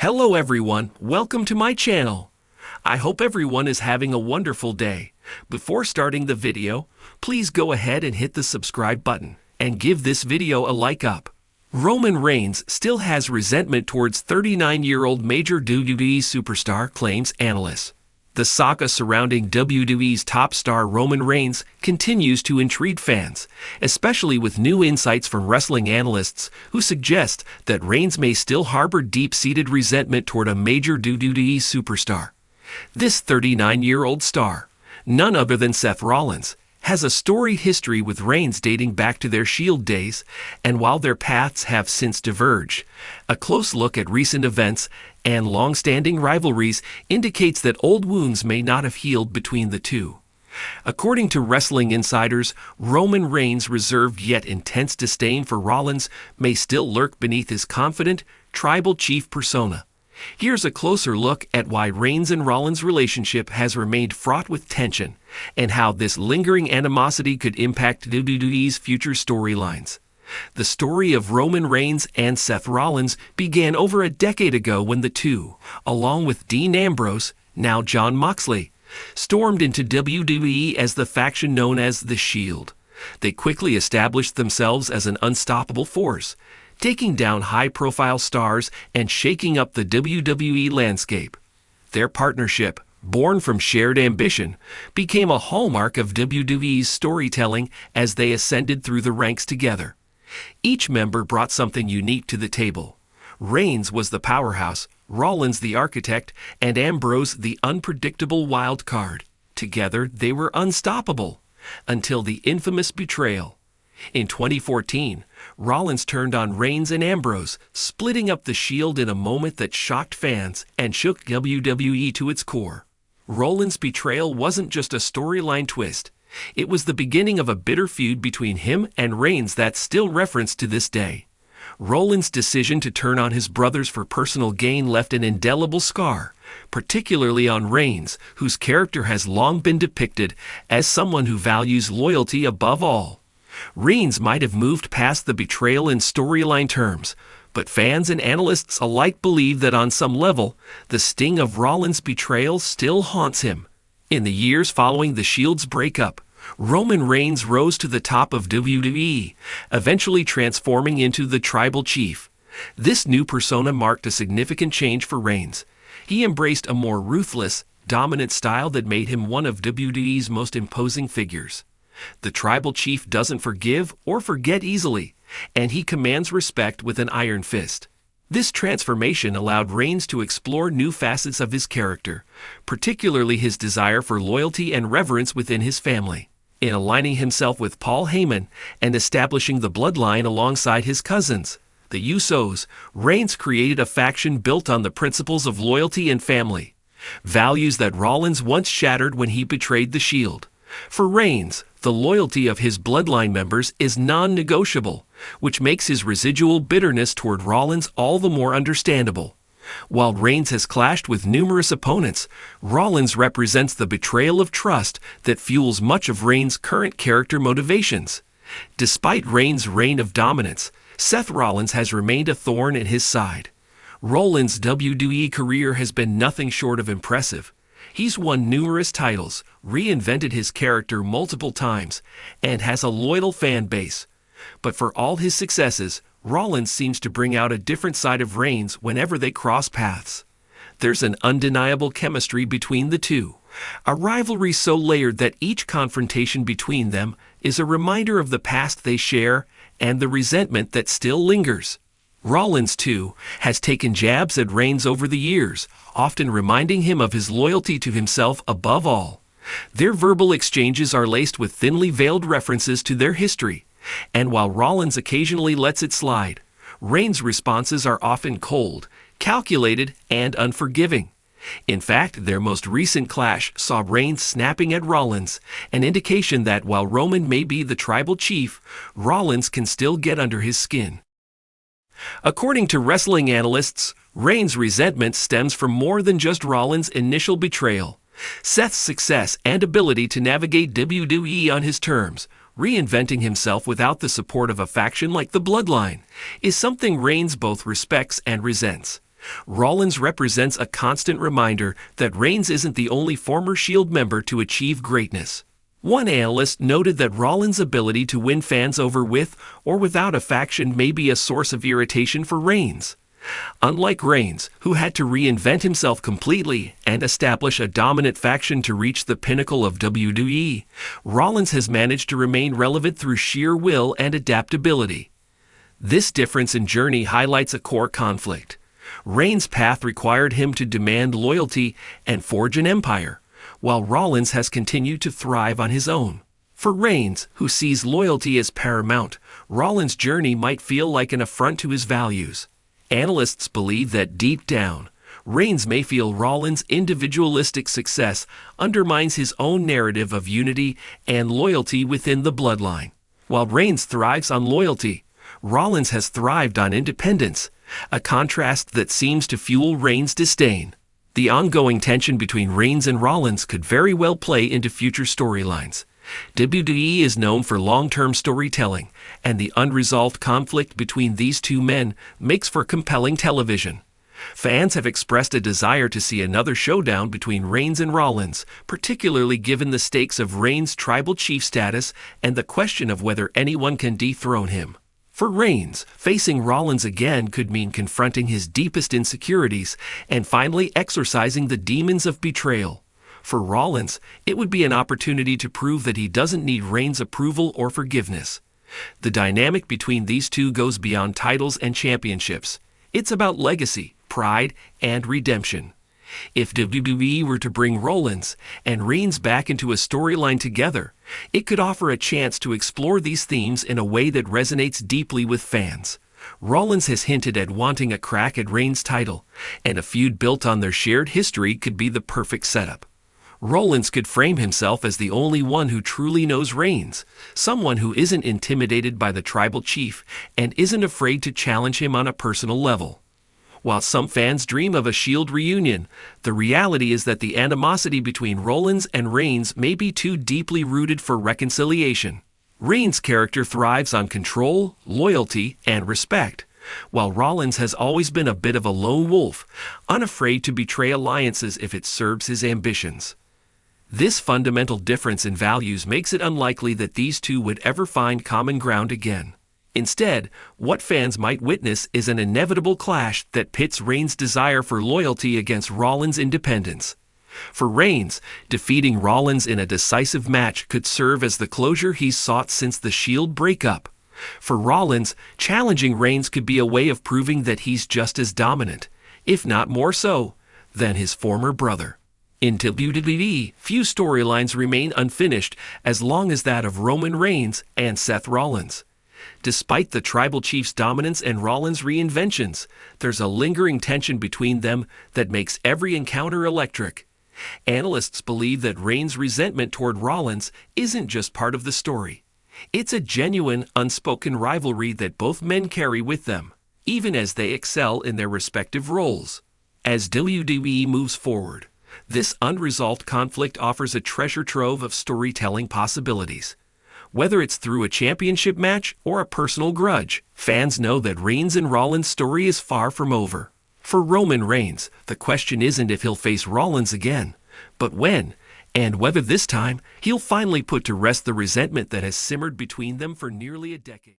Hello everyone, welcome to my channel. I hope everyone is having a wonderful day. Before starting the video, please go ahead and hit the subscribe button and give this video a like up. Roman Reigns still has resentment towards 39-year-old major WWE superstar, claims Analyst. The saga surrounding WWE's top star Roman Reigns continues to intrigue fans, especially with new insights from wrestling analysts who suggest that Reigns may still harbor deep-seated resentment toward a major WWE superstar. This 39-year-old star, none other than Seth Rollins, has a storied history with Reigns dating back to their Shield days, and while their paths have since diverged, a close look at recent events and long-standing rivalries indicates that old wounds may not have healed between the two. According to wrestling insiders, Roman Reigns' reserved yet intense disdain for Rollins may still lurk beneath his confident, tribal chief persona. Here's a closer look at why Reigns and Rollins' relationship has remained fraught with tension, and how this lingering animosity could impact WWE's future storylines. The story of Roman Reigns and Seth Rollins began over a decade ago when the two, along with Dean Ambrose, now Jon Moxley, stormed into WWE as the faction known as The Shield. They quickly established themselves as an unstoppable force, taking down high-profile stars and shaking up the WWE landscape. Their partnership, born from shared ambition, became a hallmark of WWE's storytelling as they ascended through the ranks together. Each member brought something unique to the table. Reigns was the powerhouse, Rollins the architect, and Ambrose the unpredictable wild card. Together, they were unstoppable, until the infamous betrayal. In 2014, Rollins turned on Reigns and Ambrose, splitting up the Shield in a moment that shocked fans and shook WWE to its core. Rollins' betrayal wasn't just a storyline twist. It was the beginning of a bitter feud between him and Reigns that's still referenced to this day. Rollins' decision to turn on his brothers for personal gain left an indelible scar, particularly on Reigns, whose character has long been depicted as someone who values loyalty above all. Reigns might have moved past the betrayal in storyline terms, but fans and analysts alike believe that on some level, the sting of Rollins' betrayal still haunts him. In the years following the Shield's breakup, Roman Reigns rose to the top of WWE, eventually transforming into the Tribal Chief. This new persona marked a significant change for Reigns. He embraced a more ruthless, dominant style that made him one of WWE's most imposing figures. The Tribal Chief doesn't forgive or forget easily, and he commands respect with an iron fist. This transformation allowed Reigns to explore new facets of his character, particularly his desire for loyalty and reverence within his family. In aligning himself with Paul Heyman and establishing the bloodline alongside his cousins, the Usos, Reigns created a faction built on the principles of loyalty and family, values that Rollins once shattered when he betrayed the Shield. For Reigns, the loyalty of his bloodline members is non-negotiable, which makes his residual bitterness toward Rollins all the more understandable. While Reigns has clashed with numerous opponents, Rollins represents the betrayal of trust that fuels much of Reigns' current character motivations. Despite Reigns' reign of dominance, Seth Rollins has remained a thorn in his side. Rollins' WWE career has been nothing short of impressive. He's won numerous titles, reinvented his character multiple times, and has a loyal fan base. But for all his successes, Rollins seems to bring out a different side of Reigns whenever they cross paths. There's an undeniable chemistry between the two, a rivalry so layered that each confrontation between them is a reminder of the past they share and the resentment that still lingers. Rollins, too, has taken jabs at Reigns over the years, often reminding him of his loyalty to himself above all. Their verbal exchanges are laced with thinly veiled references to their history, and while Rollins occasionally lets it slide, Reigns' responses are often cold, calculated, and unforgiving. In fact, their most recent clash saw Reigns snapping at Rollins, an indication that while Roman may be the Tribal Chief, Rollins can still get under his skin. According to wrestling analysts, Reigns' resentment stems from more than just Rollins' initial betrayal. Seth's success and ability to navigate WWE on his terms, reinventing himself without the support of a faction like the Bloodline, is something Reigns both respects and resents. Rollins represents a constant reminder that Reigns isn't the only former Shield member to achieve greatness. One analyst noted that Rollins' ability to win fans over with or without a faction may be a source of irritation for Reigns. Unlike Reigns, who had to reinvent himself completely and establish a dominant faction to reach the pinnacle of WWE, Rollins has managed to remain relevant through sheer will and adaptability. This difference in journey highlights a core conflict. Reigns' path required him to demand loyalty and forge an empire, while Rollins has continued to thrive on his own. For Reigns, who sees loyalty as paramount, Rollins' journey might feel like an affront to his values. Analysts believe that deep down, Reigns may feel Rollins' individualistic success undermines his own narrative of unity and loyalty within the bloodline. While Reigns thrives on loyalty, Rollins has thrived on independence, a contrast that seems to fuel Reigns' disdain. The ongoing tension between Reigns and Rollins could very well play into future storylines. WWE is known for long-term storytelling, and the unresolved conflict between these two men makes for compelling television. Fans have expressed a desire to see another showdown between Reigns and Rollins, particularly given the stakes of Reigns' tribal chief status and the question of whether anyone can dethrone him. For Reigns, facing Rollins again could mean confronting his deepest insecurities and finally exorcising the demons of betrayal. For Rollins, it would be an opportunity to prove that he doesn't need Reigns' approval or forgiveness. The dynamic between these two goes beyond titles and championships. It's about legacy, pride, and redemption. If WWE were to bring Rollins and Reigns back into a storyline together, it could offer a chance to explore these themes in a way that resonates deeply with fans. Rollins has hinted at wanting a crack at Reigns' title, and a feud built on their shared history could be the perfect setup. Rollins could frame himself as the only one who truly knows Reigns, someone who isn't intimidated by the tribal chief and isn't afraid to challenge him on a personal level. While some fans dream of a Shield reunion, the reality is that the animosity between Rollins and Reigns may be too deeply rooted for reconciliation. Reigns' character thrives on control, loyalty, and respect, while Rollins has always been a bit of a lone wolf, unafraid to betray alliances if it serves his ambitions. This fundamental difference in values makes it unlikely that these two would ever find common ground again. Instead, what fans might witness is an inevitable clash that pits Reigns' desire for loyalty against Rollins' independence. For Reigns, defeating Rollins in a decisive match could serve as the closure he's sought since the Shield breakup. For Rollins, challenging Reigns could be a way of proving that he's just as dominant, if not more so, than his former brother. In WWE, few storylines remain unfinished as long as that of Roman Reigns and Seth Rollins. Despite the tribal chief's dominance and Rollins' reinventions, there's a lingering tension between them that makes every encounter electric. Analysts believe that Reigns' resentment toward Rollins isn't just part of the story. It's a genuine, unspoken rivalry that both men carry with them, even as they excel in their respective roles. As WWE moves forward, this unresolved conflict offers a treasure trove of storytelling possibilities. Whether it's through a championship match or a personal grudge, fans know that Reigns and Rollins' story is far from over. For Roman Reigns, the question isn't if he'll face Rollins again, but when, and whether this time he'll finally put to rest the resentment that has simmered between them for nearly a decade.